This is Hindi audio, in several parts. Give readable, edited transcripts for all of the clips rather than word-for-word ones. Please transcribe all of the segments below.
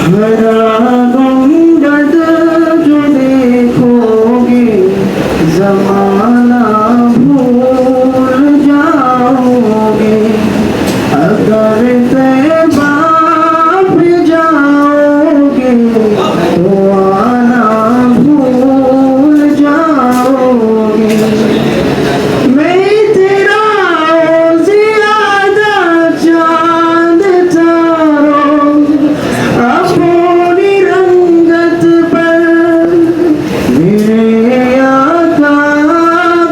हरा गुंबद जो देखोगे जमाना भूल जाओगे। अगर तैबा पे जाओगे तो आना भूल जाओगे। मैं तेरा ज़ियादा चांद तारों अपनी रंगत पर मेरे आका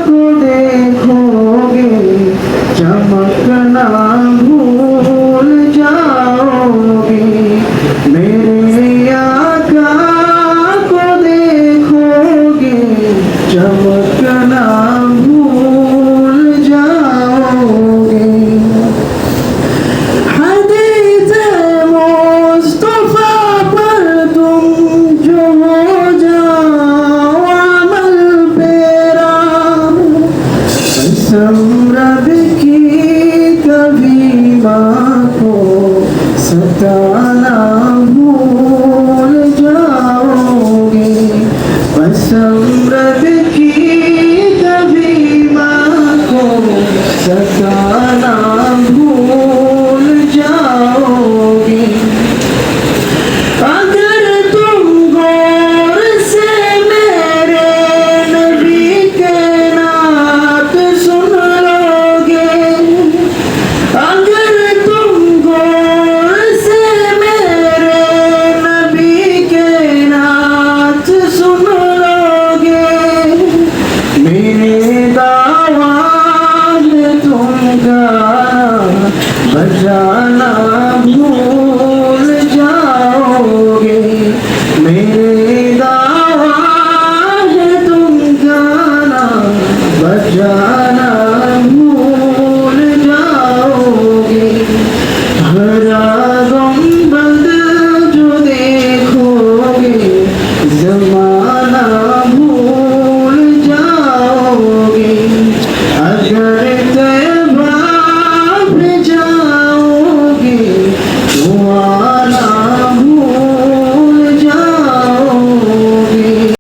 को देखोगे चमकना भूल जाओगे। मेरे आका को देखोगे चमकना भूल जाओगे। हदीस मुस्तफा पर तुम जो हो जाओ अमल पेरा। कसम रब की कभी माँ को सताना भूल जाओगे। कसम रब की कभी माँ को सताना भूल जाओगे। अगर तुम गौर से मेरे नबी के नात सुन लोगे। अगर तुम गौर से मेरे नबी के नात सुन लोगे। मेरे दावा में तुम गाना बजाना भूल जाओगे। मेरे दावा में तुम गाना बजाना